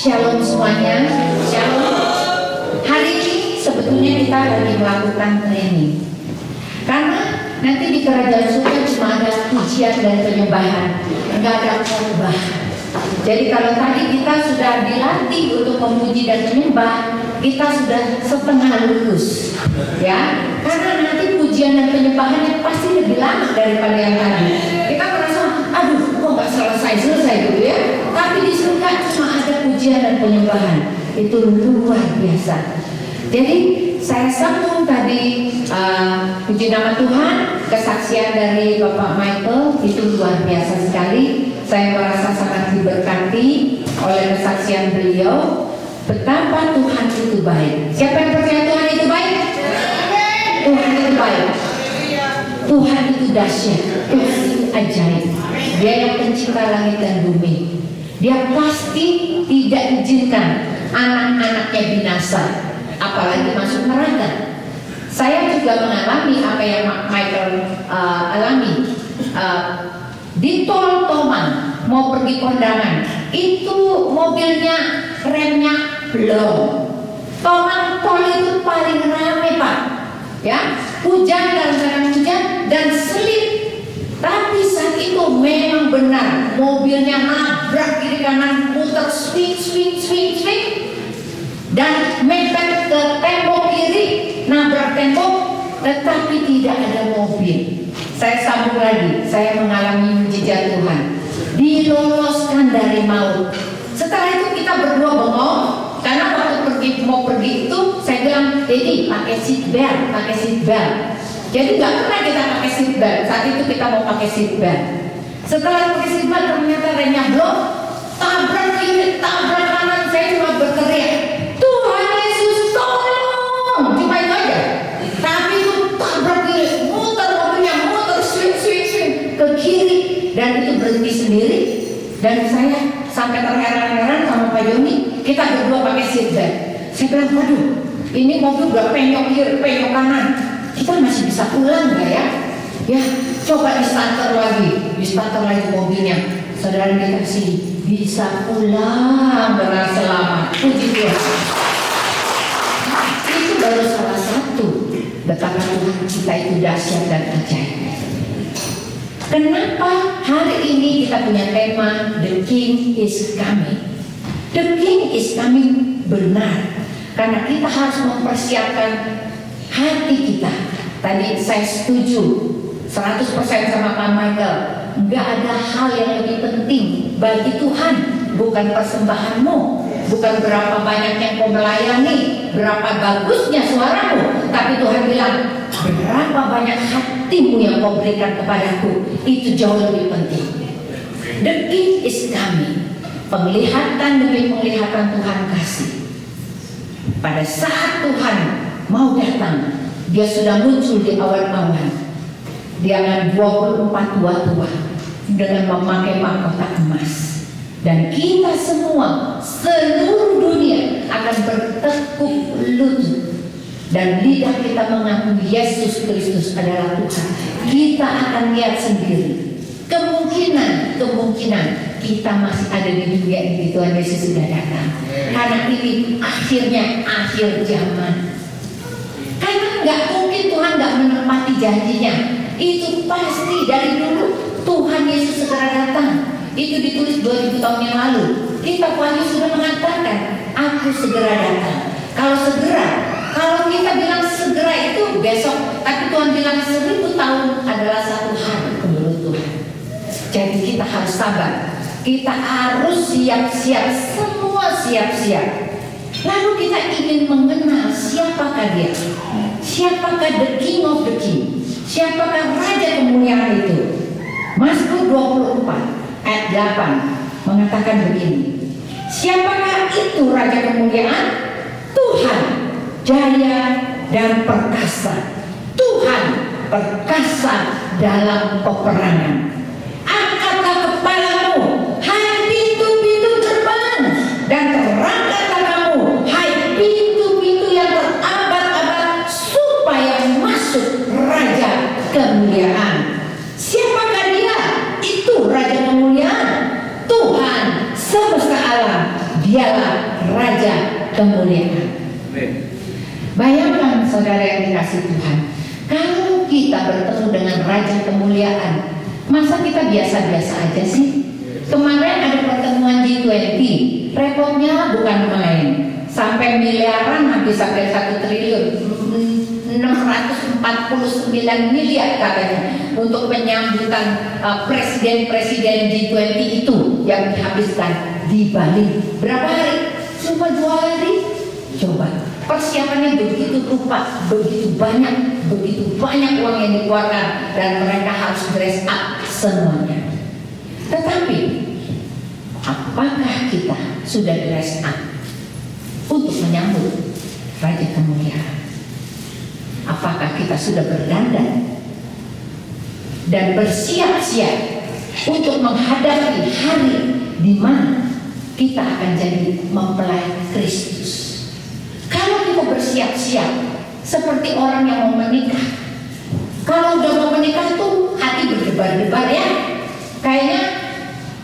Shalom semuanya, shalom. Hari ini sebetulnya kita lagi melakukan training, karena nanti di kerajaan surga cuma ada pujian dan penyembahan, enggak ada khotbah. Jadi kalau tadi kita sudah dilatih untuk memuji dan menyembah, kita sudah setengah lulus, ya. Karena nanti pujian dan penyembahannya pasti lebih lama daripada yang tadi. Kita merasa, aduh, kok nggak selesai gitu ya. Tapi di surga cuma ada pujian dan penyembahan, itu luar biasa. Jadi saya sambung tadi puji nama Tuhan, kesaksian dari Bapak Michael itu luar biasa sekali. Saya merasa sangat diberkati oleh kesaksian beliau, betapa Tuhan itu baik. Siapa yang percaya Tuhan itu baik? Tuhan itu baik. Tuhan itu dahsyat, Tuhan itu ajaib. Dia yang pencipta langit dan bumi. Dia pasti tidak izinkan anak-anaknya binasa, apalagi masuk neraka. Saya juga mengalami apa yang Michael alami. Di tol Tomang mau pergi kondangan, itu mobilnya remnya belum. Tomang tol itu paling rame Pak, ya, hujan dalam keadaan hujan dan selip. Tapi saat itu memang benar mobilnya nabrak kiri kanan, muter swing dan mepet ke tembok kiri, nabrak tembok, tetapi tidak ada mobil. Saya sambung lagi, saya mengalami mujizat Tuhan, diloloskan dari maut. Setelah itu kita berdua bengong, karena waktu mau pergi itu saya bilang, Dedi pakai seat belt. Jadi nggak pernah kita pakai seat belt. Saat itu kita mau pakai seat belt. Setelah pakai seat belt ternyata remnya belum, tabrak kiri, tabrak kanan. Saya cuma berteriak, Tuhan Yesus tolong, cuma itu aja. Tapi itu tabrak kiri, muter mobilnya, muter swing ke kiri, dan itu berhenti sendiri. Dan saya sampai terheran-heran sama Pak Yoni, kita berdua pakai seat belt. Saya bilang, waduh, ini mobil udah penyok kiri, penyok kanan, kita masih bisa pulang nggak ya? Ya, coba di starter lagi mobilnya. Saudara dikasih, bisa pulang dengan selamat. Puji Tuhan. Itu baru salah satu betapa Tuhan kita itu dahsyat dan ajaib. Kenapa hari ini kita punya tema The King is Coming? The King is Coming benar, karena kita harus mempersiapkan hati kita. Tadi saya setuju 100% sama Pak Michael. Enggak ada hal yang lebih penting bagi Tuhan, bukan persembahanmu, bukan berapa banyak yang kau melayani, berapa bagusnya suaramu, tapi Tuhan bilang berapa banyak hatimu yang kau berikan kepadaku, itu jauh lebih penting. The King is coming. Penglihatan demi penglihatan Tuhan kasih. Pada saat Tuhan mau datang, Dia sudah muncul di awan-awan. Dia akan 24 tua-tua dengan memakai mahkota emas. Dan kita semua, seluruh dunia akan bertekuk lutut. Dan lidah kita mengaku Yesus Kristus adalah Tuhan. Kita akan lihat sendiri. Kemungkinan kita masih ada di dunia ini. Tuhan Yesus sudah datang. Karena ini akhirnya akhir zaman. Karena nggak mungkin Tuhan nggak menepati janjinya. Itu pasti dari dulu Tuhan Yesus segera datang. Itu ditulis 2000 tahun yang lalu. Kitab Wahyu sudah mengatakan, Aku segera datang. Kalau kita bilang segera itu besok, tapi Tuhan bilang 1000 tahun adalah satu hari menurut Tuhan. Jadi kita harus sabar. Kita harus siap-siap, semua siap-siap. Lalu kita ingin mengenal siapakah Dia, siapakah the King of the King, siapakah Raja kemuliaan itu. Mazmur 24 ayat 8 mengatakan begini, siapakah itu Raja kemuliaan? Tuhan, jaya dan perkasa. Tuhan perkasa dalam peperangan. Angkatlah kepalamu, hai pintu-pintu gerbang, dan terangkatlah kamu, hai pintu-pintu yang terabad-abad, supaya masuk Raja kemuliaan. Siapakah Dia? Itu Raja kemuliaan, Tuhan semesta alam. Dialah Raja kemuliaan. Bayangkan saudara yang dikasih Tuhan, kalau kita bertemu dengan Raja kemuliaan, masa kita biasa-biasa aja sih? Kemarin ada pertemuan G20, repotnya bukan main, sampai miliaran, hampir sampai 1 triliun, 649 miliar katanya untuk penyambutan presiden-presiden G20 itu yang dihabiskan di Bali. Berapa hari? Cuma 2 hari. Coba, persiapannya begitu rupa, begitu banyak uang yang dikeluarkan, dan mereka harus dress up semuanya. Tetapi apakah kita sudah dress up untuk menyambut Raja kemuliaan? Apakah kita sudah berdandan dan bersiap-siap untuk menghadapi hari di mana kita akan jadi mempelai Kristus? Kalau kita bersiap-siap seperti orang yang mau menikah, kalau udah mau menikah tuh hati berdebar-debar ya, kayaknya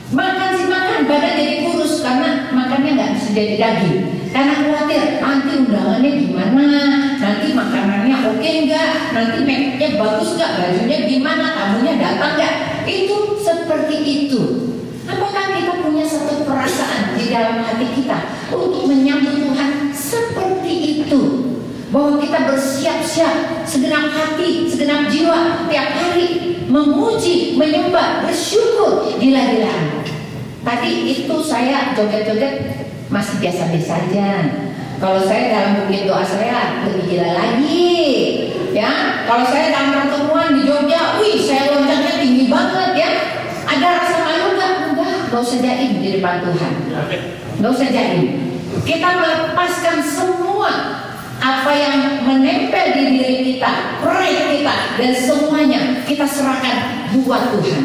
makan sih makan, badan jadi kurus karena makannya nggak bisa jadi daging, karena khawatir nanti undangannya gimana, nanti makanannya oke nggak, nanti make-nya bagus nggak, bajunya gimana, tamunya datang nggak. Itu seperti itu. Apakah kita punya satu perasaan di dalam hati kita untuk menyambut Tuhan seperti itu? Bahwa kita bersiap-siap segenap hati, segenap jiwa tiap hari memuji, menyembah, bersyukur gila-gilaan. Tadi itu saya joget-joget masih biasa-biasa aja. Kalau saya dalam bukit doa saya lebih gila lagi. Ya, kalau saya dalam pertemuan di Jogja, wih saya loncatnya tinggi banget ya. Ada rasa malu nggak? Enggak usah jaim di depan Tuhan. Nggak usah jaim. Kita melepaskan semua apa yang menempel di diri kita, pride kita, dan semuanya kita serahkan buat Tuhan.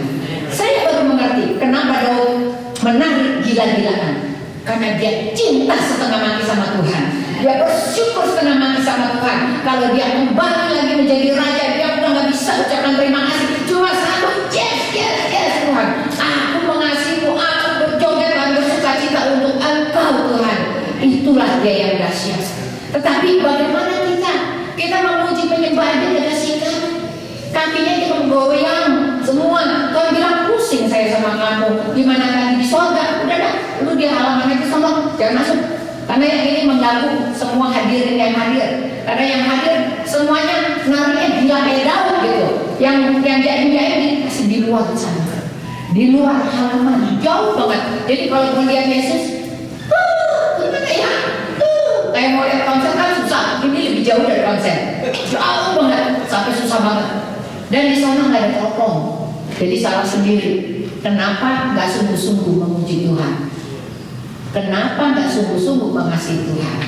Saya baru mengerti kenapa Daud menari gila-gilaan, karena dia cinta setengah mati sama Tuhan. Dia bersyukur setengah mati sama Tuhan. Kalau dia kembali lagi menjadi raja, dia udah nggak bisa ucapkan terima kasih, cuma satu yes Tuhan, aku mengasihimu, aku berjoget dan bersuka cita untuk Engkau Tuhan. Itulah dia yang dahsyat. Tetapi bagaimana kita memuji penyembah aja dengan sikap, kakinya kita menggoyang semua. Kau bilang pusing saya sama kamu, gimana kaki di sorga? Udah dah, lu di halaman itu sono, jangan masuk. Karena yang ini mengganggu semua hadirin yang hadir. Karena yang hadir semuanya narinya gila kayak Daud gitu. Yang jaim dikasih di luar sana, di luar halaman, jauh banget. Jadi kalau melihat Yesus, gimana ya? Kayak mau lihat konser kan susah. Ini lebih jauh dari konser, jauh banget, sampai susah banget. Dan di sana nggak ada telepon, jadi salah sendiri. Kenapa nggak sungguh-sungguh memuji Tuhan? Kenapa nggak sungguh-sungguh mengasihi Tuhan?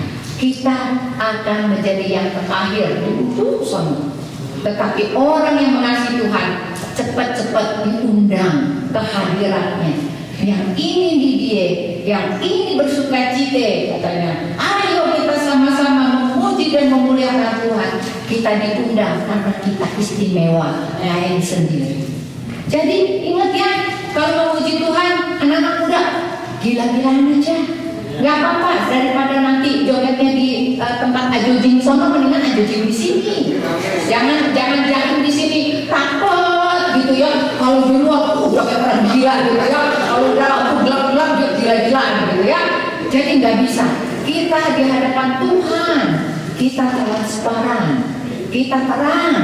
Kita akan menjadi yang terakhir di sana. Tetapi orang yang mengasihi Tuhan cepat-cepat diundang ke hadiratnya. Yang ini di dia, yang ini bersuka cita, katanya. Ayo kita sama-sama memuji dan memuliakan Tuhan. Kita diundang karena kita istimewa, lain sendiri. Jadi ingat ya, kalau memuji Tuhan, anak-anak muda, gila-gilaan aja. Gak apa-apa, daripada nanti jogetnya di tempat ajojing sono, mendingan ajojing di sini. Jangan jaim di sini, takut gitu ya. Kalau dulu aku udah kayak orang gila gitu ya. Kalau udah aku gelap-gelap gila-gilaan gitu ya. Jadi nggak bisa. Kita di hadapan Tuhan, kita transparan, kita terang,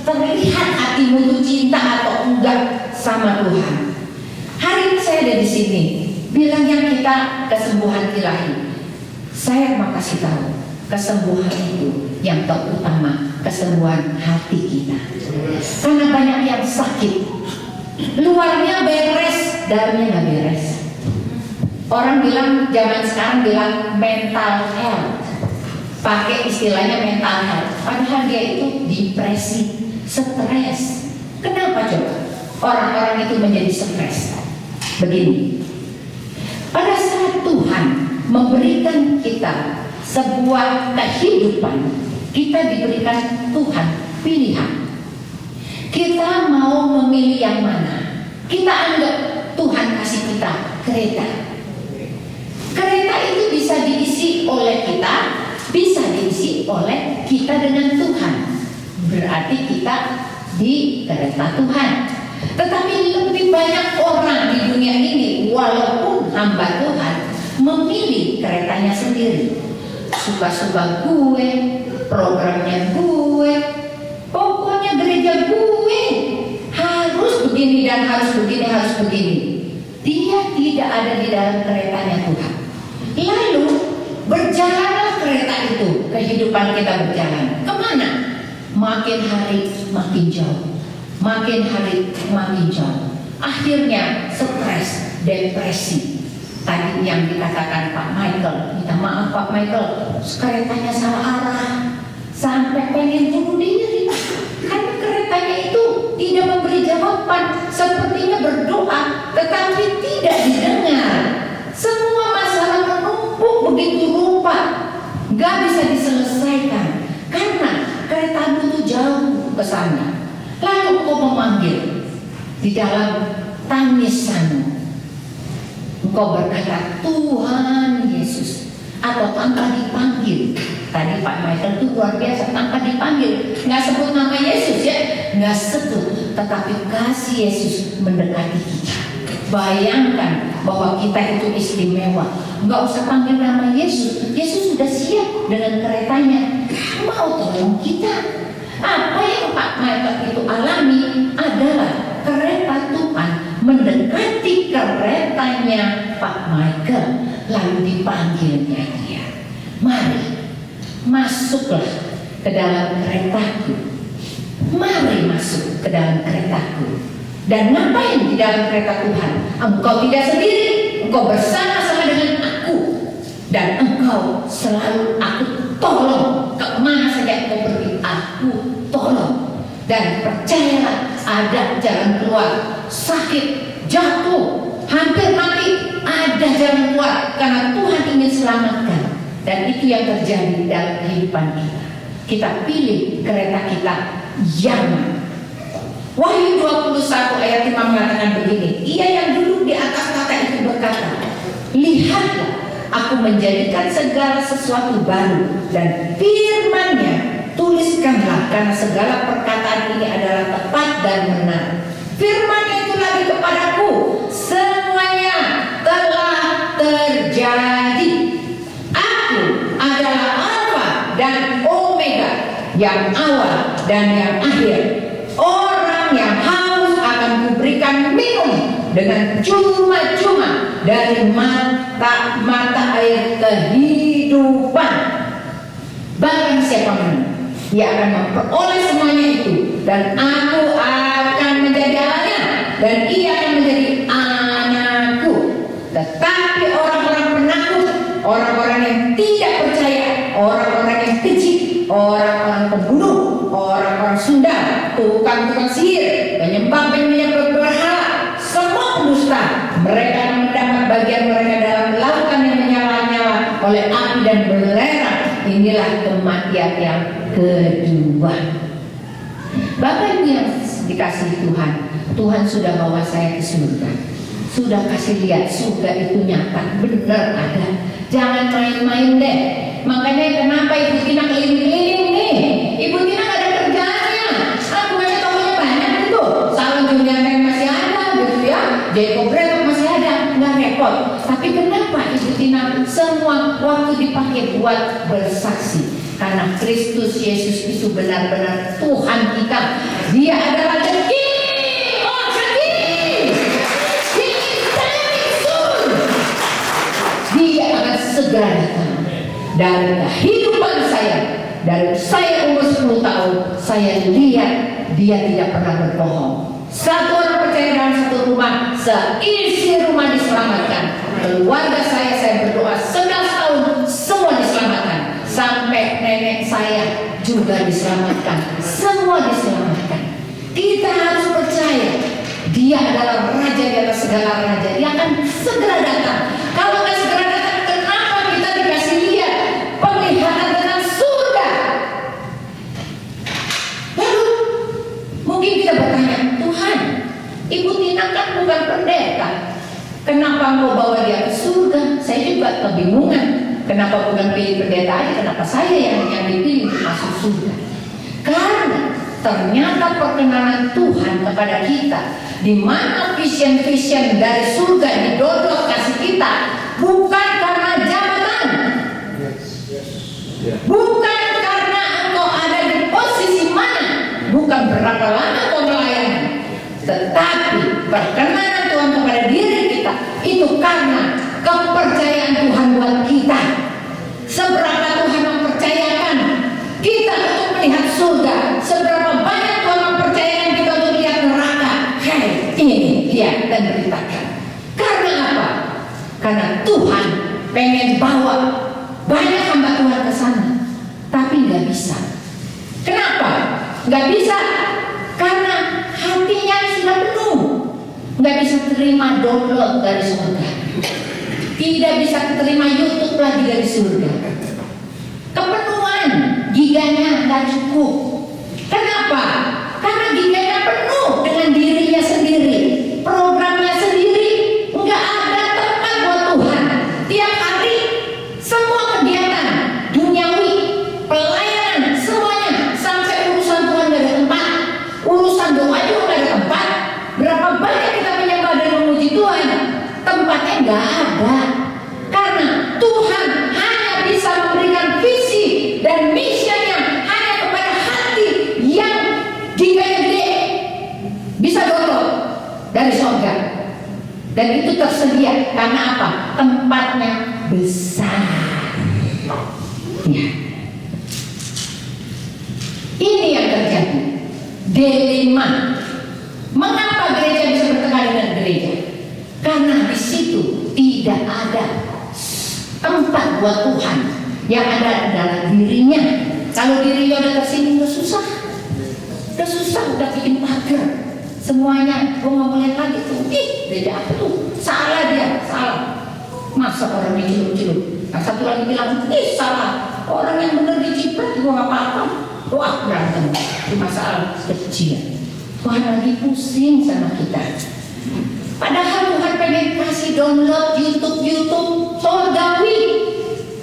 terlihat hatimu itu cinta atau enggak sama Tuhan. Hari ini saya ada di sini, bilangnya kita kesembuhan ilahi. Saya mau kasih tahu, kesembuhan itu yang terutama kesembuhan hati kita. Karena banyak yang sakit, luarnya beres, dalamnya nggak beres. Orang bilang zaman sekarang bilang mental health, pakai istilahnya mental health. Padahal dia itu depresi, stres. Kenapa coba orang-orang itu menjadi stres? Begini, pada saat Tuhan memberikan kita sebuah kehidupan, kita diberikan Tuhan pilihan. Kita mau memilih yang mana? Kita anggap Tuhan kasih kita kereta. oleh kita, bisa diisi oleh kita dengan Tuhan. Berarti kita di kereta Tuhan. Tetapi lebih banyak orang di dunia ini, walaupun hamba Tuhan, memilih keretanya sendiri. Suka-suka gue, programnya gue, pokoknya gereja gue harus begini dan harus begini, harus begini. Dia tidak ada di dalam keretanya Tuhan. Lalu berjalanlah kereta itu, kehidupan kita berjalan kemana? Makin hari makin jauh, makin hari makin jauh. Akhirnya stres, depresi. Tadi yang dikatakan Pak Michael, minta maaf Pak Michael, keretanya salah arah, sampai pengen bunuh diri. Karena keretanya itu tidak memberi jawaban, sepertinya berdoa, tetapi tidak didengar. Semua masalah menumpuk begitu rupa, gak bisa diselesaikan, karena keretamu itu jauh ke sana. Lalu kau memanggil di dalam tangisanmu. Engkau berkata Tuhan Yesus, atau tanpa dipanggil. Tadi Pak Michael itu luar biasa, tanpa dipanggil, nggak sebut nama Yesus ya, nggak sebut, tetapi kasih Yesus mendekati kita. Bayangkan bahwa kita itu istimewa, nggak usah panggil nama Yesus, Yesus sudah siap dengan keretanya, mau tolong kita. Apa yang Pak Michael itu alami adalah kereta Tuhan mendekati keretanya Pak Michael, lalu dipanggilnya dia, mari masuklah ke dalam keretaku, mari masuk ke dalam keretaku. Dan ngapain di dalam kereta Tuhan? Engkau tidak sendiri, engkau bersama-sama dengan aku, dan engkau selalu aku tolong. Kemana saja engkau pergi, aku tolong. Dan percayalah, ada jalan keluar. Sakit, jatuh, hampir mati, ada jalan keluar, karena Tuhan ingin selamatkan. Dan itu yang terjadi dalam kehidupan kita. Kita pilih kereta kita yang Wahyu 21 ayat 5 mengatakan begini, ia yang duduk di atas tahta itu berkata, lihatlah, aku menjadikan segala sesuatu baru, dan firman-Nya tuliskanlah, karena segala perkataan ini adalah tepat dan benar. Firman-Nya itu lagi kepadaku, semuanya telah terjadi. Aku adalah Alfa dan Omega, yang awal dan yang akhir. Orang yang haus akan kuberikan minum dengan cuma-cuma dari mata air kehidupan. Barang siapa minum, ia akan memperoleh semuanya itu, dan aku akan menjadi Allahnya, dan ia akan menjadi anakku. Tetapi orang-orang penakut, orang-orang yang tidak percaya, orang-orang yang keji, orang-orang pembunuh, orang-orang sundal, tukang-tukang sihir, penyembah-penyembah berhala, semua pendusta, mereka akan mendapat bagian mereka dalam lautan yang menyala-nyala oleh api dan belerang. Inilah kematian yang kedua. Bapak Ibu yang dikasihi Tuhan, Tuhan sudah bawa saya ke surga, sudah kasih lihat surga itu nyata, benar ada. Jangan main-main deh. Makanya kenapa Ibu Tina keliling-keliling nih? Ibu Tina gak ada kerjaannya. Bukannya tokonya banyak gitu. Salon Julian masih ada gitu ya, Jacob Breton masih ada, nggak repot. Tapi kenapa Ibu Tina semua waktu dipakai buat bersaksi? Karena Kristus Yesus itu benar-benar Tuhan kita. Dia adalah the King of the King. He is coming soon. Dia akan segera datang. Dari kehidupan saya, dari saya umur 10 tahun, saya lihat dia tidak pernah berbohong. Satu orang percaya dalam satu rumah, seisi rumah diselamatkan. Keluarga saya berdoa 11 tahun, semua diselamatkan. Sampai nenek saya juga diselamatkan. Semua diselamatkan. Kita harus percaya dia adalah raja di atas segala raja. Dia akan segera datang. Kalau nggak segera datang, kenapa kita dikasih lihat penglihatan tentang surga? Lalu mungkin kita bertanya, Tuhan, Ibu Tina kan bukan pendeta, kenapa mau bawa dia ke surga? Saya juga kebingungan. Kenapa bukan pilih pendeta aja? Kenapa saya yang dipilih untuk masuk surga? Karena ternyata perkenanan Tuhan kepada kita, di mana vision-vision dari surga didodok kasih kita, bukan karena jabatan, bukan karena engkau ada di posisi mana, bukan berapa lama kau melayani, tetapi perkenanan Tuhan kepada diri kita itu karena kepercayaan Tuhan buat kita. Seberapa Tuhan mempercayakan kita untuk melihat surga, seberapa banyak Tuhan mempercayakan kita untuk melihat neraka. Hei, ini lihat dan beritakan. Karena apa? Karena Tuhan pengen bawa banyak hamba Tuhan ke sana, tapi nggak bisa. Kenapa? Nggak bisa karena hatinya sudah penuh, nggak bisa terima download dari surga, tidak bisa terima YouTube lagi dari surga. Kepenuhan giganya nggak cukup. Kenapa? Karena giganya penuh dengan dirinya sendiri, programnya sendiri, nggak ada tempat buat Tuhan. Tiap hari semua kegiatan duniawi, pelayanan, semuanya, sampai urusan Tuhan nggak ada tempat, urusan doa juga nggak ada tempat. Berapa banyak kita menyembah dan memuji Tuhan, tempatnya nggak ada. Karena Tuhan hanya bisa memberikan visi dan misinya hanya kepada hati yang giganya gede, bisa download dari surga. Dan itu tersedia karena apa? Tempatnya besar. Ya. Ini yang terjadi. Dilema. Mengapa gereja bisa bertengkar dengan gereja? Karena di situ tidak ada tempat buat Tuhan. Yang ada adalah dirinya. Kalau dirinya udah tersinggung, udah susah. Udah susah, udah bikin pagar. Semuanya, gue nggak boleh lagi tuh. Gereja apa tuh? Salah dia, salah. Masa orang dicium-cium? Yang satu lagi bilang, salah. Orang yang benar diciprat juga nggak apa-apa. Wah, berantem. Itu masalah kecil. Tuhan lagi pusing sama kita. Padahal Tuhan pengen kasih download YouTube surgawi.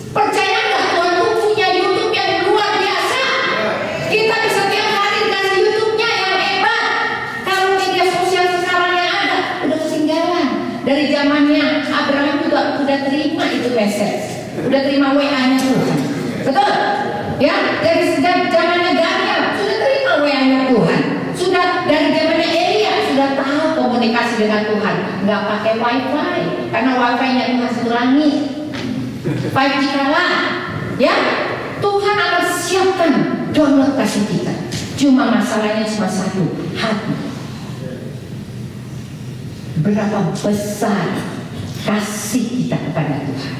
Percaya nggak Tuhan tuh punya YouTube yang luar biasa? Kita bisa tiap hari kasih YouTube-nya yang hebat. Kalau media sosial sekarang yang ada udah ketinggalan. Dari zamannya Abraham juga udah terima itu message, udah terima WA-nya Tuhan. Betul? Ya, dari zamannya Daniel sudah terima WA-nya Tuhan. Sudah dari zamannya Elia sudah tahu komunikasi dengan Tuhan. Nggak pakai wifi karena wifi-nya Tuhan satu langit. 5G kalah, ya. Tuhan akan siapkan download kasih kita. Cuma masalahnya cuma satu, hati. Berapa besar kasih kita kepada Tuhan?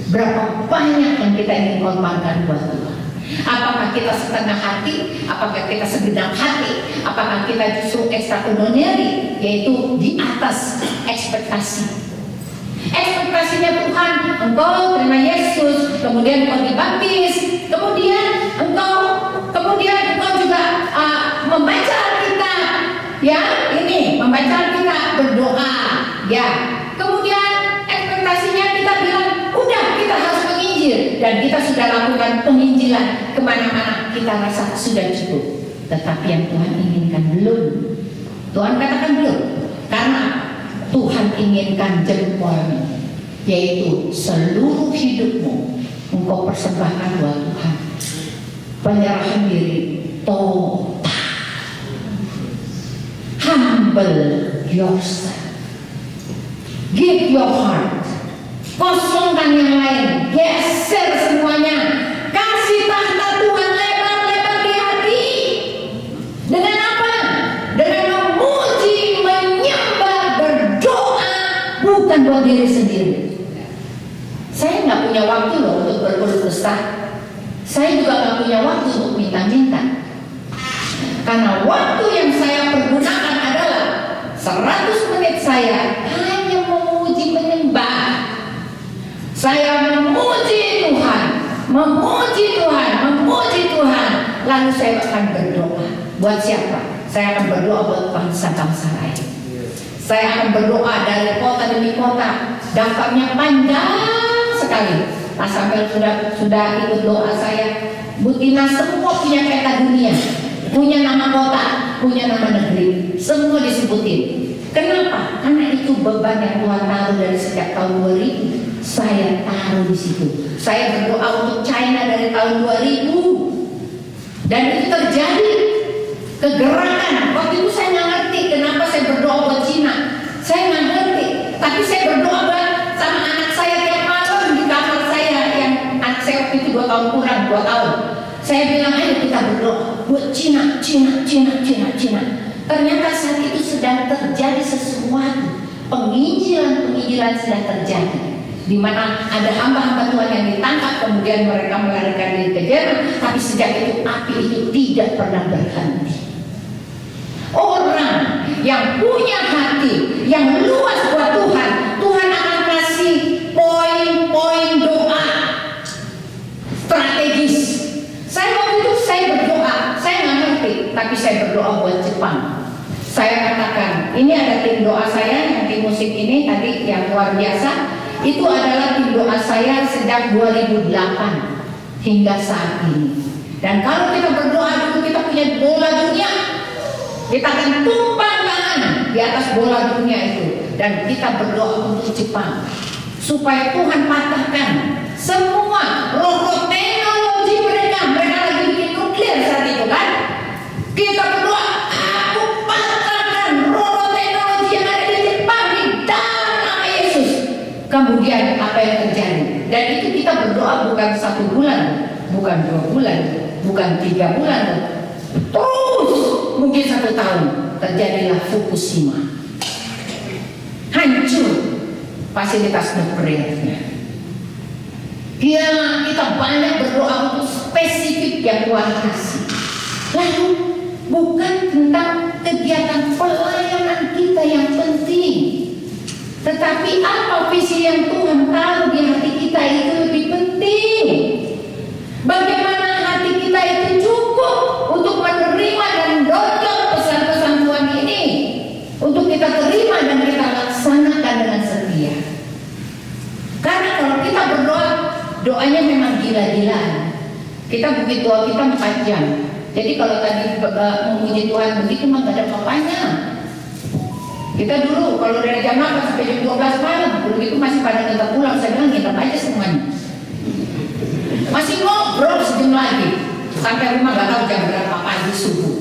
Berapa banyak yang kita ingin korbankan buat Tuhan? Apakah kita setengah hati? Apakah kita segenap hati? Apakah kita justru extraordinary, yaitu di atas ekspektasi? Ekspektasinya Tuhan, engkau terima Yesus, kemudian engkau dibaptis, kemudian engkau juga membaca Alkitab, ya, ini membaca Alkitab, berdoa, ya. Kemudian ekspektasinya kita bilang, udah kita harus menginjil, dan kita sudah lakukan penginjilan kemana-mana, kita rasa sudah cukup. Tetapi yang Tuhan inginkan belum. Tuhan katakan belum, karena Tuhan inginkan jempolmu, yaitu seluruh hidupmu engkau persembahkan buat Tuhan. Penyerahan diri total. Humble yourself. Give your heart. Kosongkan yang lain. Geser semuanya. Kasih tahta Tuhan lebar-lebar di hati. Dengan apa? Dengan memuji, menyembah, berdoa, bukan buat diri sendiri. Saya nggak punya waktu loh untuk berkeluh kesah. Saya juga nggak punya waktu untuk minta-minta. Karena waktu yang saya pergunakan adalah 100 menit saya hanya memuji, menyembah. Saya memuji Tuhan, memuji Tuhan, memuji Tuhan. Lalu saya akan berdoa. Buat siapa? Saya akan berdoa buat bangsa-bangsa lain. Saya akan berdoa dari kota demi kota. Daftarnya panjang sekali. Pak Samuel sudah ikut doa saya. Bu Tina semua punya peta dunia, punya nama kota, punya nama negeri, semua disebutin. Kenapa? Karena itu beban yang Tuhan taruh dari sejak tahun 2000. Saya taruh di situ. Saya berdoa untuk China dari tahun 2000, dan itu terjadi kegerakan. Waktu itu saya nggak ngerti kenapa saya berdoa buat Cina. Saya nggak ngerti, tapi saya berdoa sama anak saya tiap malam di kamar saya, yang anak saya waktu itu 2 tahun kurang, 2 tahun. Saya bilang, ayo kita berdoa buat Cina. Ternyata saat itu sedang terjadi sesuatu, penginjilan sedang terjadi, di mana ada hamba-hamba Tuhan yang ditangkap, kemudian mereka melarikan diri ke Jerman. Tapi sejak itu api itu tidak pernah berhenti. Orang yang punya hati yang luas buat Tuhan, Tuhan akan kasih poin-poin doa strategis. Saya waktu itu saya berdoa, saya nggak ngerti, tapi saya berdoa buat Jepang. Saya katakan, ini ada tim doa saya yang tim musik ini tadi yang luar biasa. Itu adalah tim doa saya sejak 2008 hingga saat ini. Dan kalau kita berdoa dulu, kita punya bola dunia, kita akan tumpang tangan di atas bola dunia itu. Dan kita berdoa untuk Jepang, supaya Tuhan patahkan semua roh teknologi mereka. Mereka lagi bikin nuklir saat itu kan. Kita berdoa, aku patahkan roh teknologi yang ada di Jepang di dalam nama Yesus. Kemudian apa yang terjadi? Dan itu kita berdoa bukan 1 bulan, bukan 2 bulan, bukan 3 bulan, terus mungkin 1 tahun. Terjadilah Fukushima, hancur fasilitas nuklirnya. Kita banyak berdoa untuk spesifik yang Tuhan kasih. Lalu bukan tentang kegiatan pelayanan kita yang penting, tetapi apa visi yang Tuhan taruh di hati kita itu lebih penting. Bagaimana hati kita itu cukup untuk menerima dan download pesan-pesan Tuhan ini, untuk kita terima dan kita laksanakan dengan setia. Karena kalau kita berdoa, doanya memang gila-gilaan. Kita bukit doa kita 4 jam. Jadi kalau tadi memuji Tuhan begitu mah gak ada apa-apanya. Kita dulu kalau dari jam 8 sampai jam 12 malam, begitu masih pada tetap pulang. Saya bilang nginep aja semuanya. Masih ngobrol sejam lagi sampai rumah gak tahu jam berapa pagi subuh.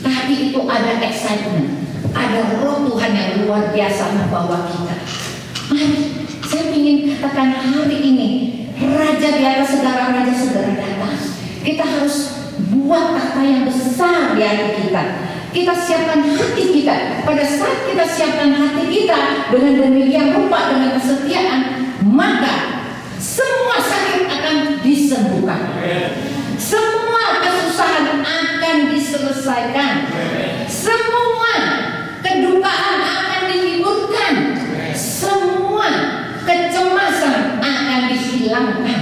Tapi itu ada excitement, ada roh Tuhan yang luar biasa membawa kita. Mari, saya ingin katakan hari ini, Raja di atas segala raja segera datang. Kita harus buat kata yang besar di hati kita. Kita siapkan hati kita. Pada saat kita siapkan hati kita dengan demikian rupa, dengan kesetiaan, maka semua sakit akan disembuhkan. Semua kesusahan akan diselesaikan. Semua kedukaan akan dihiburkan. Semua kecemasan akan dihilangkan.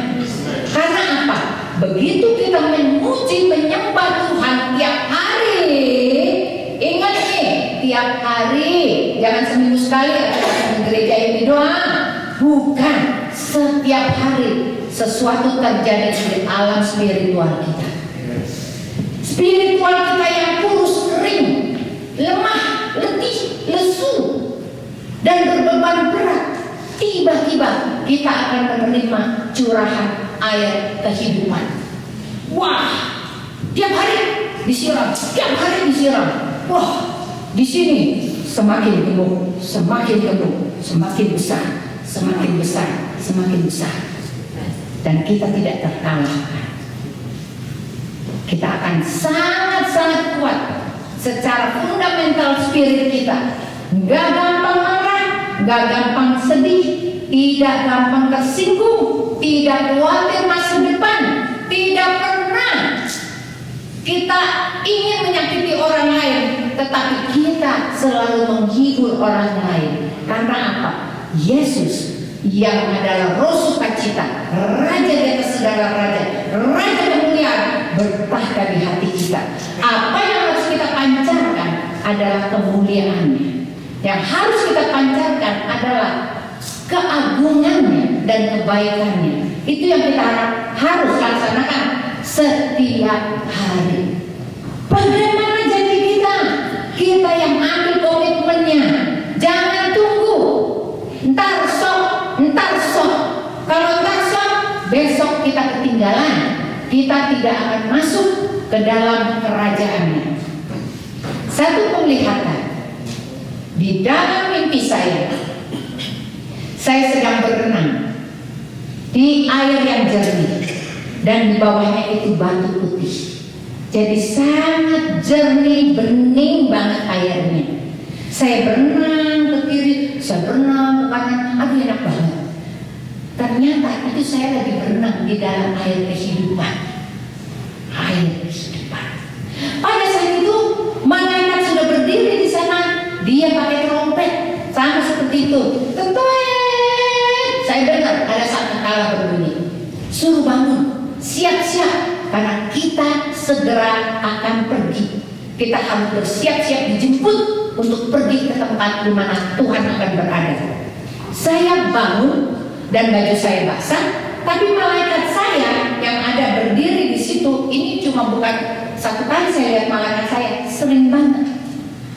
Karena apa? Begitu kita memuji menyembah Tuhan tiap hari, ingat nih, tiap hari, jangan seminggu sekali atau gereja ini doa. Bukan, setiap hari sesuatu terjadi di alam spiritual kita. Spiritual kita yang kurus, kering, lemah, letih, lesu, dan berbeban berat. Tiba-tiba kita akan menerima curahan air kehidupan. Wah, tiap hari disiram, tiap hari disiram. Wah, di sini semakin gemuk, semakin gemuk, semakin besar, semakin besar, semakin besar. Dan kita tidak terkalahkan. Kita akan sangat-sangat kuat secara fundamental spirit kita. Gak gampang marah, gak gampang sedih, tidak gampang tersinggung, tidak khawatir masa depan, tidak pernah kita ingin menyakiti orang lain, tetapi kita selalu menghibur orang lain. Karena apa? Yesus yang adalah roh sukacita, Raja di atas segala raja, Raja kemuliaan, bertahta di hati kita. Apa yang harus kita pancarkan adalah kemuliaannya. Yang harus kita pancarkan adalah keagungannya dan kebaikannya. Itu yang kita harus laksanakan setiap hari. Bagaimana janji kita? Kita yang ambil komitmennya. Jangan tunggu ntar sok. Kalau ntar sok, besok kita ketinggalan. Kita tidak akan masuk ke dalam kerajaannya. Satu penglihatan. Di dalam mimpi saya sedang berenang di air yang jernih, dan di bawahnya itu batu putih. Jadi sangat jernih, bening banget airnya. Saya berenang ke kiri, saya berenang ke kanan, aduh enak banget. Ternyata itu saya lagi berenang di dalam air kehidupan. Air kehidupan. Pada saat itu malaikat sudah berdiri di sana, dia pakai trompet sama seperti itu. Saya dengar ada sangkakala berbunyi, suruh bangun, siap-siap, karena kita segera akan pergi. Kita harus bersiap-siap dijemput untuk pergi ke tempat di mana Tuhan akan berada. Saya bangun dan baju saya basah, tapi malaikat saya yang ada berdiri di situ, ini cuma bukan satu kali saya lihat malaikat saya, sering banget.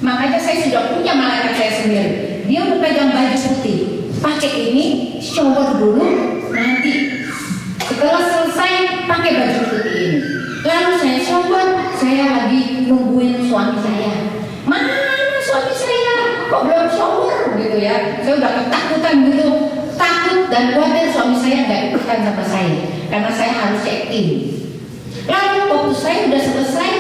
Makanya saya sudah punya malaikat saya sendiri. Dia memegang baju putih, pakai ini, shower dulu, nanti setelah selesai pakai baju putih ini. Lalu saya shower, saya lagi nungguin suami saya. Mana suami saya? Kok belum shower gitu ya? Saya udah ketakutan gitu, takut dan khawatir suami saya nggak ikutan sama saya, karena saya harus check in. Lalu waktu saya udah selesai,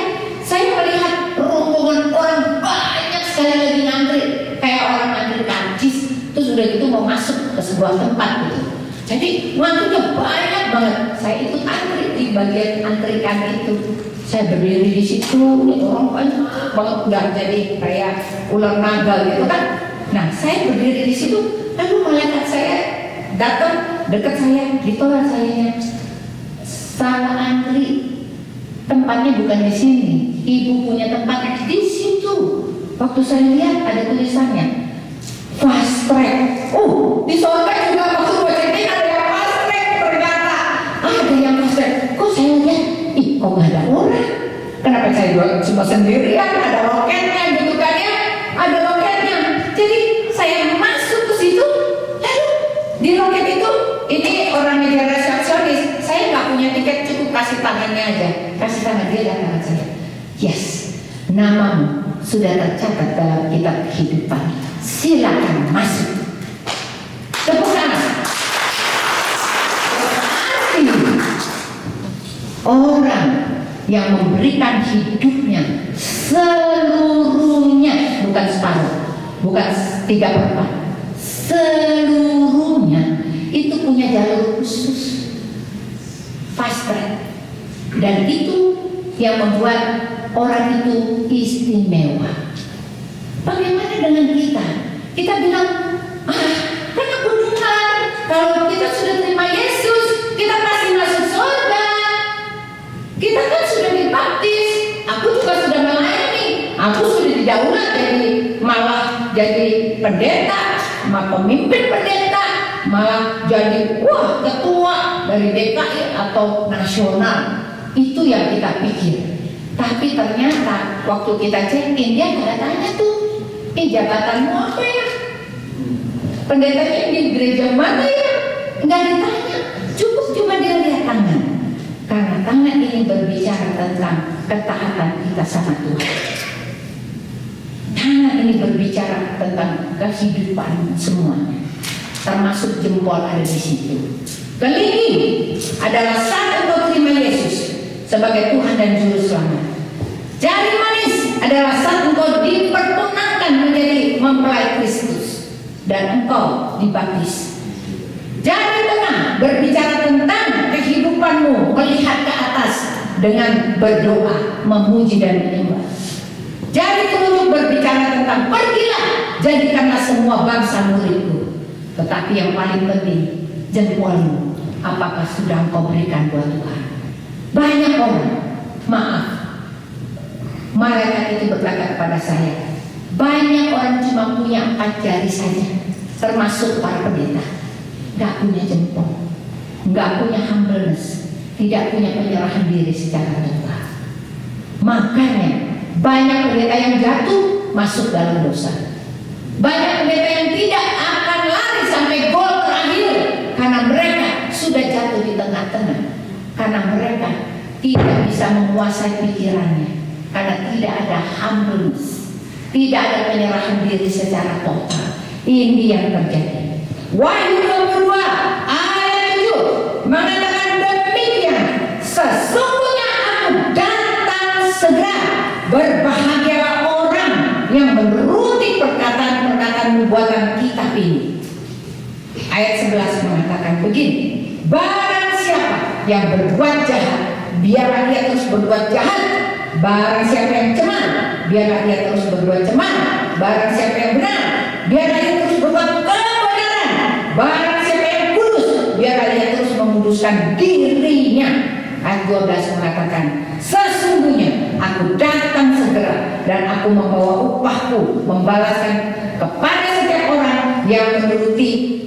saya melihat rombongan orang banyak sekali lagi ngantri, kayak orang ngantri karcis. Terus udah gitu mau masuk ke sebuah tempat gitu. Jadi ngantrinya banyak banget. Saya ikut antri di bagian antrikan itu. Saya berdiri di situ, orang banyak banget, udah jadi kayak ular naga gitu kan. Nah, saya berdiri di situ, lalu malaikat saya datang dekat saya, ditolak sayanya. Salah antri, tempatnya bukan di sini. Ibu punya tempat di situ. Waktu saya lihat ada tulisannya fast track. Di sorga juga waktu bocetnya ada yang fast track, ternyata ada yang fast track. Kok saya lihat, kok nggak ada orang? Kenapa saya cuma sendirian? Ada roketnya gitu kan ya? Ada roketnya. Jadi saya masuk ke situ, lalu di roket itu, ini orang media resepsionis. Saya nggak punya tiket, cukup kasih tangannya aja. Kasih tangan dia dan tangan saya. Yes, namamu sudah tercatat dalam kitab kehidupan. Silakan masuk. Tepuk tangan. Berarti orang yang memberikan hidupnya seluruhnya, bukan separuh, bukan 3/4, seluruhnya itu punya jalur khusus, fast track, dan itu yang membuat orang itu istimewa. Bagaimana dengan kita? Kita bilang, kan aku dengar kalau kita sudah terima Yesus, kita pasti masuk surga. Kita kan sudah dibaptis, aku juga sudah melayani, aku sudah didaulat malah jadi pendeta, malah pemimpin pendeta, malah jadi ketua dari DKI atau nasional. Itu yang kita pikir. Tapi ternyata waktu kita check-in, dia nggak tanya tuh, jabatanmu apa ya? Pendetanya di gereja mana ya? Nggak ditanya, cukup cuma dia lihat tangan. Karena tangan ini berbicara tentang ketaatan kita sama Tuhan. Tangan ini berbicara tentang kehidupan semuanya, termasuk jempol ada di situ. Kelingking adalah saat engkau terima Yesus sebagai Tuhan dan Juru Selamat. Jari manis adalah saat engkau dipertunangkan menjadi mempelai Kristus dan engkau dibaptis. Jari tengah berbicara tentang kehidupanmu melihat ke atas dengan berdoa, memuji dan menyembah. Jari telunjuk berbicara tentang pergilah, jadikanlah semua bangsa muridku. Tetapi yang paling penting, jempolmu, apakah sudah engkau berikan buat Tuhan? Banyak orang, maaf, malaikat itu berkata kepada saya, banyak orang cuma punya 4 jari saja. termasuk para pendeta, nggak punya jempol, nggak punya humbleness, tidak punya penyerahan diri secara total. Makanya banyak pendeta yang jatuh masuk dalam dosa. Banyak pendeta yang tidak akan lari sampai gol terakhir karena mereka sudah jatuh di tengah-tengah, karena mereka tidak bisa menguasai pikirannya, karena tidak ada humbleness, tidak ada penyerahan diri secara total. Ini yang terjadi. Wahyu 22 ayat 7 mengatakan demikian, sesungguhnya aku datang segera, berbahagialah orang yang menuruti perkataan-perkataan nubuatan kitab ini. Ayat 11 mengatakan begini, barang siapa yang berbuat jahat, biarlah dia terus berbuat jahat. Barang siapa yang cemar, biarlah dia terus berbuat cemar. Barang siapa yang benar, biarlah dia terus berbuat kebenaran. Barang siapa yang kudus, biarlah dia terus menguduskan dirinya. Ayat 12 mengatakan, sesungguhnya aku datang segera, dan aku membawa upahku, membalaskan kepada setiap orang yang menuruti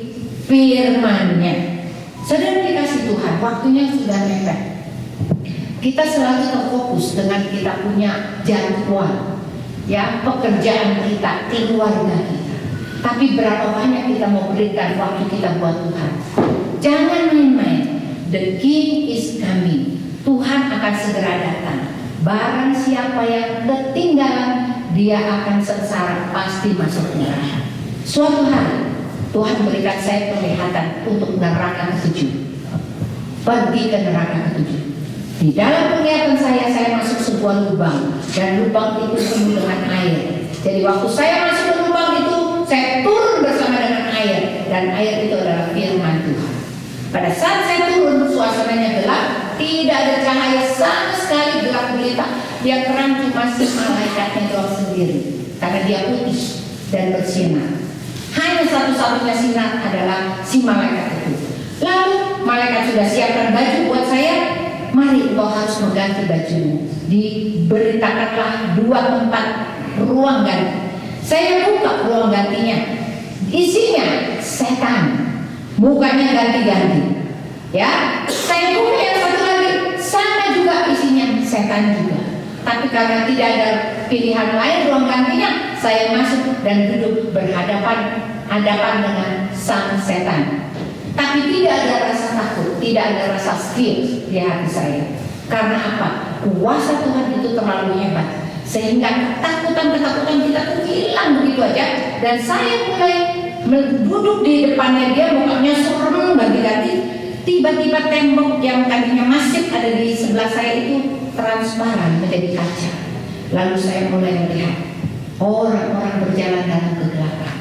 firman-Nya. Saudara dikasih Tuhan, waktunya sudah mepet. Kita selalu terfokus dengan kita punya jadwal, ya, pekerjaan kita, keluarga kita. Tapi berapa banyak kita mau berikan waktu kita buat Tuhan? Jangan main-main. The King is coming. Tuhan akan segera datang. Barang siapa yang ketinggalan, dia akan sengsara, pasti masuk neraka. Suatu hari Tuhan berikan saya penglihatan untuk neraka ketujuh. Pergi ke neraka ketujuh. Di dalam penglihatan saya masuk sebuah lubang, dan lubang itu penuh dengan air. Jadi waktu saya masuk ke lubang itu, saya turun bersama dengan air, dan air itu adalah firman Tuhan. Pada saat saya turun, suasananya gelap, tidak ada cahaya sama sekali, gelap gulita. Yang terang cuma si malaikatnya doang sendiri, karena dia putih dan bersinar. Hanya satu-satunya sinar adalah si malaikat itu. Lalu malaikat sudah siapkan baju buat saya. Mari engkau harus mengganti bajumu. Diberitakanlah 2 tempat ruang ganti. Saya buka ruang gantinya, isinya setan, mukanya ganti-ganti. Ya, saya buka yang satu lagi, sama juga isinya setan juga. Tapi karena tidak ada pilihan lain ruang gantinya, saya masuk dan duduk berhadapan dengan sang setan. Tapi tidak ada rasa takut, tidak ada rasa fear di hati saya. Karena apa? Kuasa Tuhan itu terlalu hebat, sehingga ketakutan kita tuh hilang begitu aja. Dan saya mulai duduk di depannya dia, mukanya serem ganti-ganti. Tiba-tiba tembok yang tadinya masif ada di sebelah saya itu transparan menjadi kaca. Lalu saya mulai melihat orang-orang berjalan dalam kegelapan,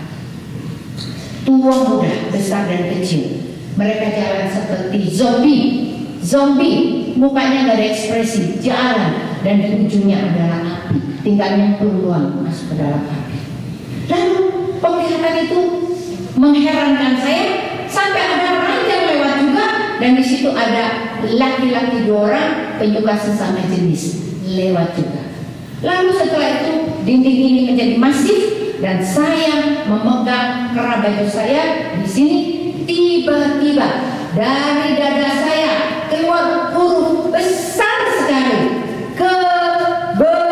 tua muda, besar dan kecil. Mereka jalan seperti zombie, mukanya nggak ada ekspresi, jalan, dan di ujungnya adalah api, tinggal nyemplung doang masuk ke dalam api. Lalu penglihatan itu mengherankan saya, sampai ada ranjang lewat juga, dan di situ ada laki-laki 2 orang penyuka sesama jenis lewat juga. Lalu setelah itu dinding ini menjadi masif, dan saya memegang kerah baju saya di sini. Tiba-tiba dari dada saya keluar huruf besar sekali, kebenaran.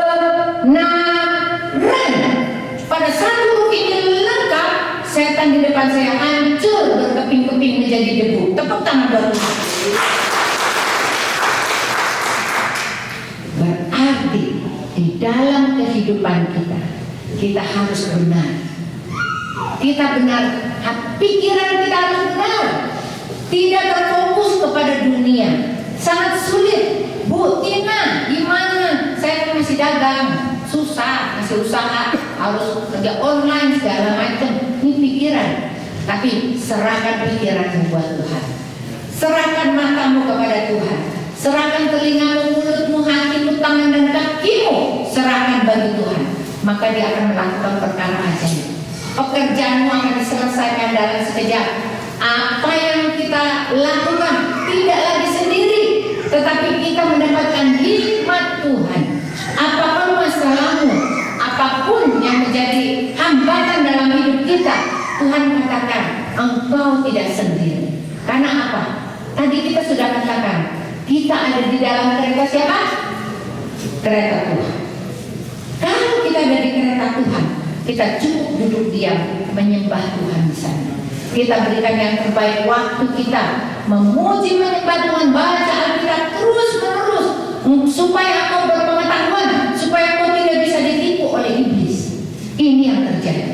Pada saat huruf ini lengkap, setan di depan saya hancur berkeping-keping menjadi debu. Tepuk tangan buat Tuhan. Berarti di dalam kehidupan kita harus benar. Kita benar, pikiran kita harus benar, tidak terfokus kepada dunia. Sangat sulit. Bu Tina, gimana? Saya kan masih dagang, susah, masih usaha, harus kerja online segala macam. Ini pikiran. Tapi serahkan pikiranmu buat Tuhan. Serahkan matamu kepada Tuhan. Serahkan telingamu, mulutmu, hatimu, tangan dan kakimu. Serahkan bagi Tuhan. Maka dia akan melakukan perkara ajaib. Pekerjaanmu akan diselesaikan dalam sekejap. Apa yang kita lakukan tidak lagi sendiri, tetapi kita mendapatkan hikmat Tuhan. Apapun masalahmu, apapun yang menjadi hambatan dalam hidup kita, Tuhan katakan, engkau tidak sendiri. Karena apa? Tadi kita sudah katakan, kita ada di dalam kereta siapa? Kereta Tuhan. Kalau kita ada di kereta Tuhan, kita cukup duduk diam menyembah Tuhan di sana. Kita berikan yang terbaik waktu kita memuji menyembah Tuhan, baca Alkitab terus menerus supaya engkau berpengetahuan, supaya engkau tidak bisa ditipu oleh iblis. Ini yang terjadi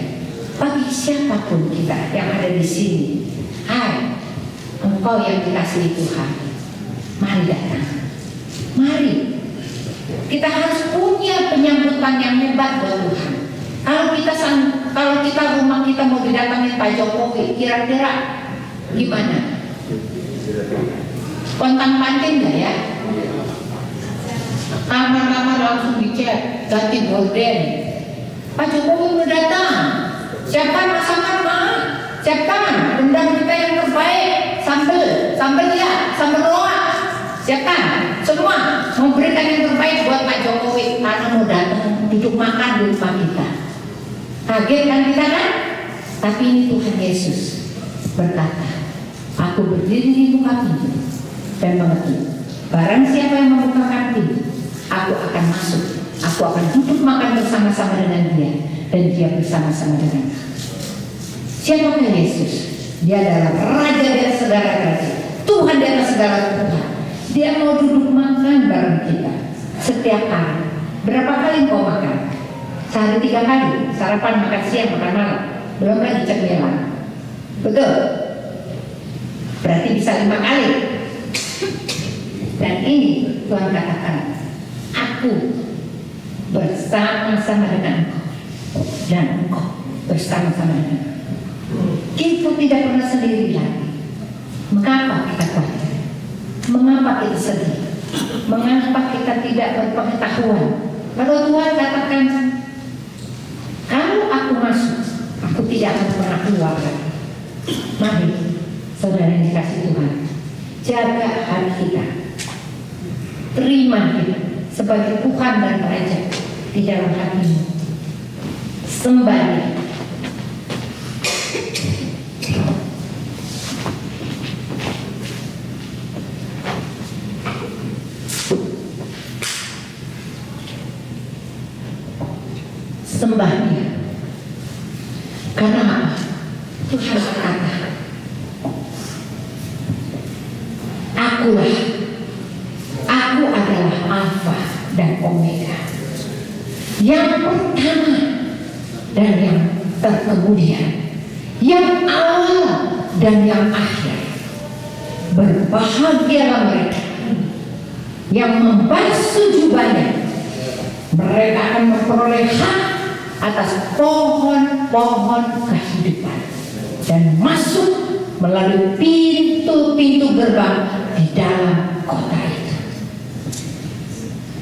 bagi siapapun kita yang ada di sini. Hai, engkau yang dikasihi Tuhan, mari datang. Mari. Kita harus punya penyambutan yang hebat buat Tuhan. Kalau kita rumah kita mau didatangin Pak Jokowi, kira-kira gimana? Pontang-panting nggak ya? Kamar-kamar langsung dicek, ganti gorden. Pak Jokowi udah datang. Siapkan masakan mah, siapkan rendang kita yang terbaik, sambal ya, sambal loak. Siapkan semua, memberikan yang terbaik buat Pak Jokowi karena mau datang duduk makan di rumah kita. Kaget kan kita kan? Tapi ini Tuhan Yesus berkata, aku berdiri di muka pintu dan mengetuk. Barang siapa yang membukakan pintu, aku akan masuk. Aku akan duduk makan bersama-sama dengan dia, dan dia bersama-sama dengan aku. Siapakah Yesus? Dia adalah Raja dan segala raja, Tuhan di atas segala Tuhan. Dia mau duduk makan bareng kita setiap hari. Berapa kali kau makan? Sehari 3 kali. Sarapan, makan siang, makan malam. Belum lagi cemilan. Betul? Berarti bisa 5 kali. Dan ini Tuhan katakan, aku bersama-sama dengan engkau dan engkau bersama-sama dengan aku. Kita tidak pernah sendiri lagi. Mengapa kita khawatir? Mengapa kita sedih? Mengapa kita tidak berpengetahuan? Kalau Tuhan katakan, kalau aku masuk, aku tidak akan pernah keluar lagi. Mari, saudara yang dikasih Tuhan, jaga hati kita. Terima dia sebagai Tuhan dan Raja di dalam hatimu. Sembah dia. Sembah dia. Karena apa? Tuhan berkata, aku adalah Alfa dan Omega, yang pertama dan yang terkemudian, yang awal dan yang akhir. Berbahagialah mereka yang membasuh jubahnya. Mereka akan memperoleh hak atas pohon-pohon kehidupan dan masuk melalui pintu-pintu gerbang di dalam kota itu.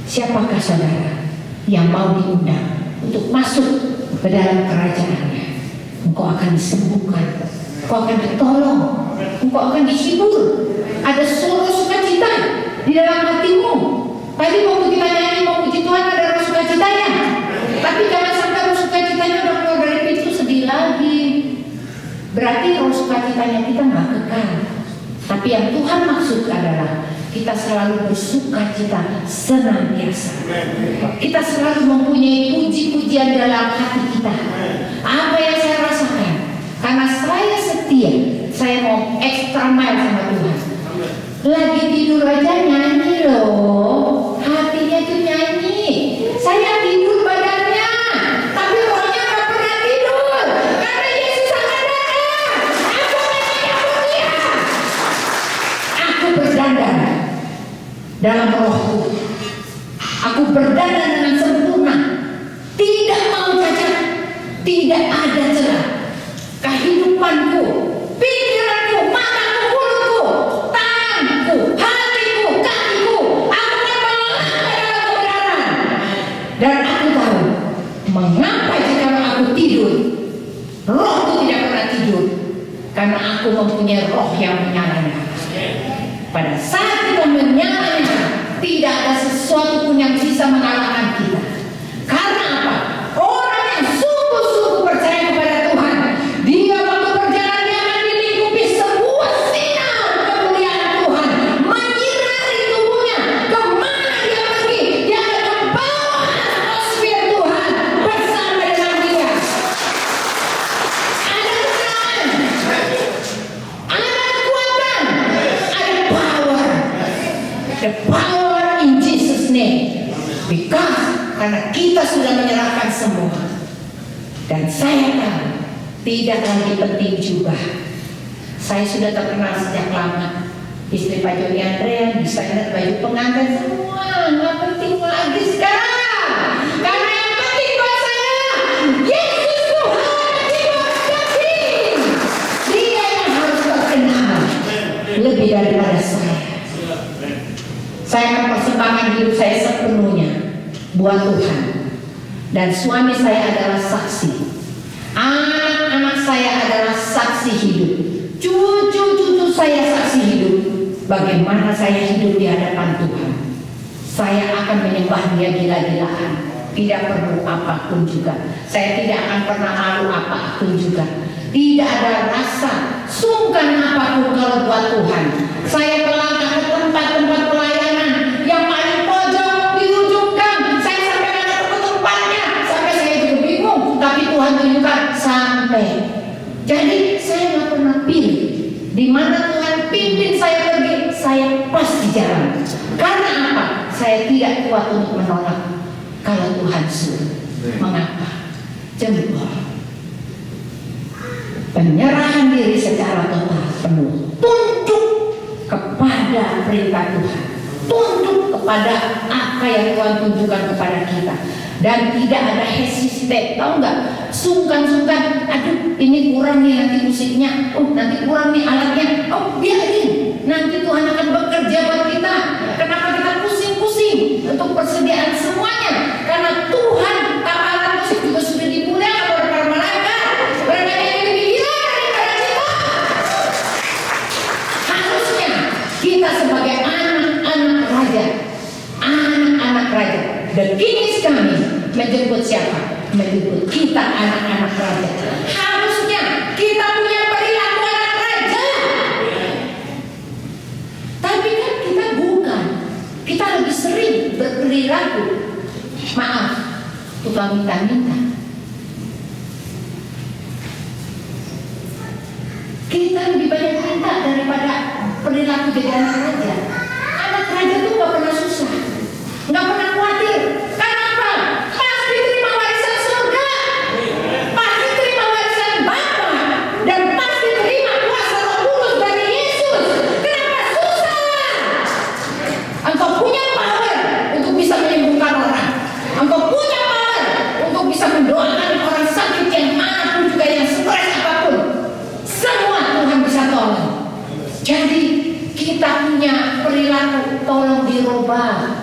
Siapakah saudara yang mau diundang untuk masuk ke dalam kerajaannya? Engkau akan disembuhkan, engkau akan ditolong, engkau akan dihibur. Ada suara sukacita di dalam hatimu. Tadi waktu kita nyanyi mau puji Tuhan ada roh sukacitanya. Tapi jangan sampai roh sukacitanya udah keluar dari pintu sedih lagi. Berarti roh sukacitanya kita nggak kekal. Tapi yang Tuhan maksud adalah kita selalu bersukacita senantiasa. Kita selalu mempunyai puji-pujian dalam hati kita. Apa yang saya rasakan? Karena saya setia, saya mau extra mile sama Tuhan. Lagi tidur aja nyanyi loh, hatinya tuh nyanyi. Saya tidur badannya, tapi rohnya gak pernah tidur. Karena Yesus akan datang. Aku menyambut dia. Aku berdandan dalam rohku. Aku berdandan dengan sempurna. Tidak mau cacat, tidak ada celah. Kehidupanku, pikiranku, mataku, mulutku, tanganku, hatiku, kakiku, aku akan melangkah dalam kebenaran. Dan aku tahu mengapa jika aku tidur, rohku tidak pernah tidur, karena aku mempunyai roh yang menyala-nyala. Pada saat kita menyala-nyala, tidak ada sesuatu pun yang bisa mengalahkan kita. Karena apa? Orang yang sungguh-sungguh percaya kepada Tuhan, dia karena kita sudah menyerahkan semua. Dan saya tahu tidak lagi penting juga. Saya sudah terkenal sejak lama. Istri Pak Joni Andrea, desainer baju pengantin, semua nggak penting lagi sekarang. Karena yang penting buat saya, Yesus Tuhan penting. Dia yang harus terkenal lebih daripada saya. Saya akan persembahkan hidup saya sepenuhnya buat Tuhan. Dan suami saya adalah saksi. Anak-anak saya adalah saksi hidup. Cucu-cucu saya saksi hidup. Bagaimana saya hidup di hadapan Tuhan. Saya akan menyembah Dia gila-gilaan. Tidak perlu apapun juga. Saya tidak akan pernah malu apapun juga. Tidak ada rasa sungkan apapun kalau buat Tuhan. Saya melangkah ke tempat-tempat pelayanan yang paling pojok di ujung gang. Saya sampai ada tempatnya, sampai saya juga bingung. Tapi Tuhan tunjukkan sampai. Jadi saya nggak pernah pilih di mana Tuhan pimpin saya pergi. Saya pasti jalan. Karena apa? Saya tidak kuat untuk menolak kalau Tuhan suruh. Mengapa? Jempol. Penyerahan diri secara total penuh. Tunduk kepada perintah Tuhan. Tunduk kepada apa yang Tuhan tunjukkan kepada kita. Dan tidak ada hesitate, tahu nggak? Sungkan-sungkan, aduh ini kurang nih nanti musiknya, oh nanti kurang nih alatnya, oh biarin, nanti Tuhan akan bekerja buat kita. Kenapa kita pusing-pusing untuk persediaan semuanya? Karena Tuhan, alat musik juga sudah dimuliakan oleh para malaikat. Mereka yang lebih gila daripada kita. Harusnya kita sebagai anak-anak raja, anak-anak raja, the king is coming. Menjemput siapa? Menjemput kita anak-anak raja. Harusnya kita punya perilaku anak raja. Tapi kan kita bukan. Kita lebih sering berperilaku, maaf, tukang minta-minta. Kita lebih banyak minta daripada perilaku jadi anak raja. Anak raja itu gak pernah susah, gak pernah khawatir. Kenapa? Pasti terima warisan surga, pasti terima warisan Bapa, dan pasti terima kuasa Roh Kudus dari Yesus. Kenapa susah? Engkau punya power untuk bisa menyembuhkan orang. Engkau punya power untuk bisa mendoakan orang sakit yang manapun juga, yang stres apapun. Semua Tuhan bisa tolong. Jadi kita punya perilaku, tolong dirubah.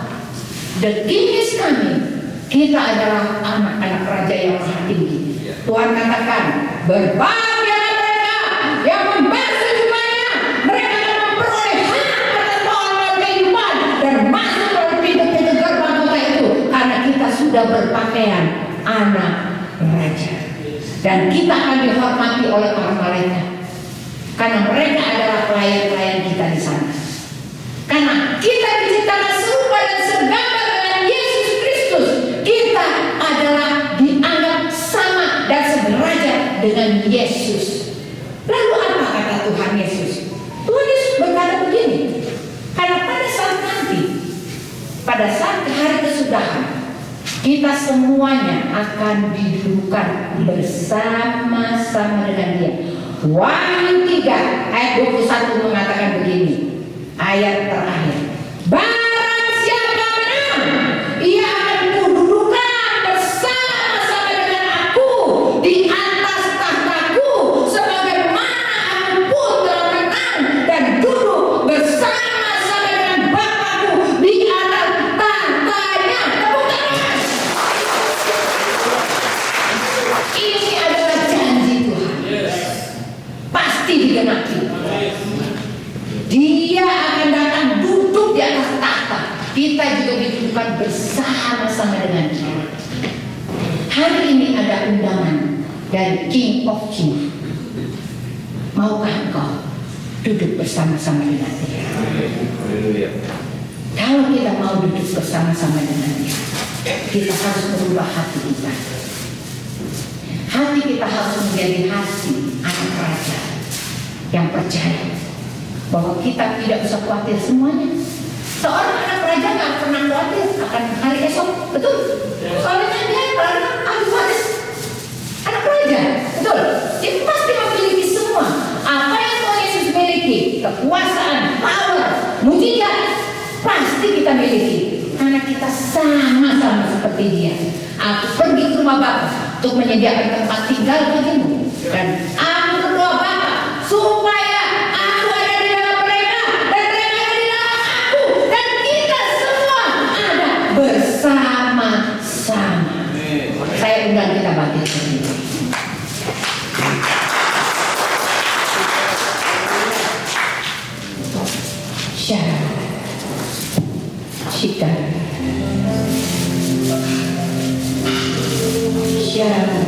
The king is coming. Kita adalah anak-anak raja yang maha tinggi. Tuhan katakan, berbahagialah mereka yang membalas sejumlahnya. Mereka akan memperoleh hak atas pohon kehidupan dan masuk dalam pintu-pintu gerbang kota itu. Karena kita sudah berpakaian anak raja. Dan kita akan dihormati oleh para malaikat. Karena mereka adalah pelayan-pelayan kita di sana. Karena kita diciptakan serupa dan segambar dengan Yesus Kristus. Kita adalah dianggap sama dan sederajat dengan Yesus. Lalu apa kata Tuhan Yesus? Tuhan Yesus berkata begini. Karena pada saat nanti, pada saat hari kesudahan, kita semuanya akan didudukkan bersama-sama dengan Dia. Wahyu 3 ayat 21 mengatakan begini, ayat terakhir. Barang siapa menang, ia akan kududukan bersama-sama dengan aku di atas tahtaku, sebagaimana aku pun telah menang dan duduk bersama-sama dengan Bapakku di atas tahtanya. Tepuk tangan. Ini adalah janji Tuhan. Pasti digenapi. Dia akan datang duduk di atas tahta. Kita juga didudukkan bersama-sama dengan Dia. Hari ini ada undangan dari King of Kings. Maukah engkau duduk bersama-sama dengan Dia? Kalau kita mau duduk bersama-sama dengan Dia, kita harus merubah hati kita. Hati kita harus menjadi hati anak raja yang percaya bahwa kita tidak usah khawatir semuanya. Seorang anak raja raja nggak pernah khawatir akan hari esok, betul? Soalnya dia adalah ahli waris, anak raja, betul? Dia pasti memiliki semua apa yang Tuhan Yesus miliki, kekuasaan, power, mujizat, pasti kita miliki. Karena kita sama-sama seperti dia. Aku pergi ke rumah Bapa untuk menyediakan tempat tinggal bagimu, dan aku berdoa Bapa supaya aku ada di dalam mereka dan mereka ada di dalam aku, dan kita semua ada bersama-sama. Saya undang kita bangkit sendiri. Syarat Shika Syarat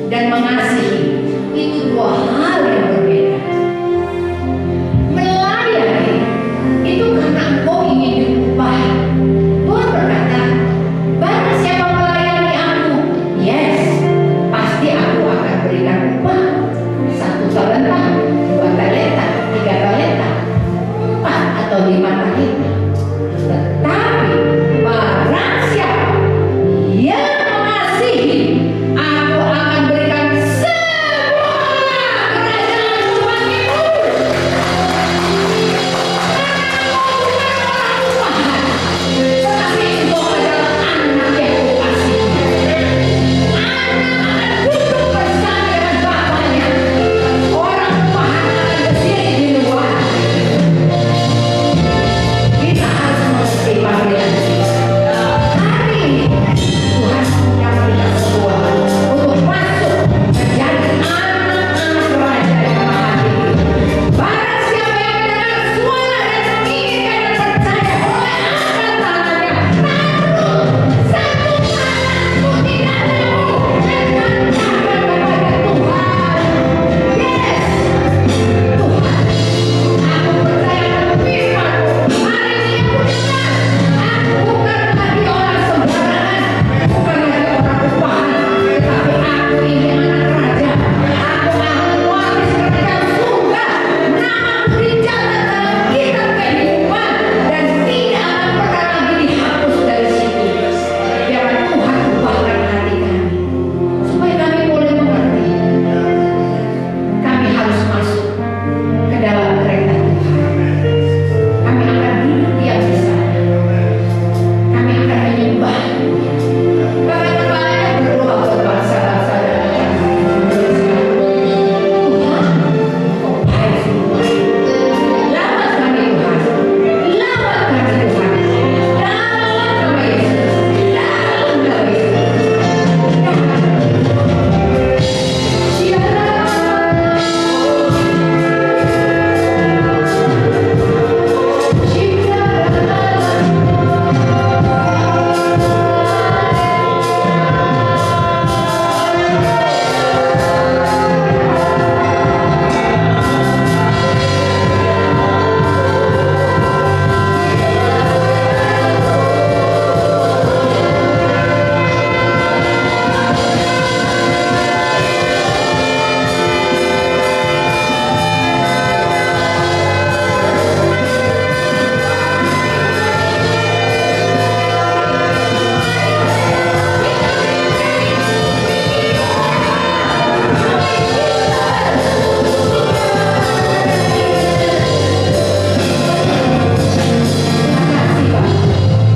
dan mengasihi. Itu dua hal yang berbeda.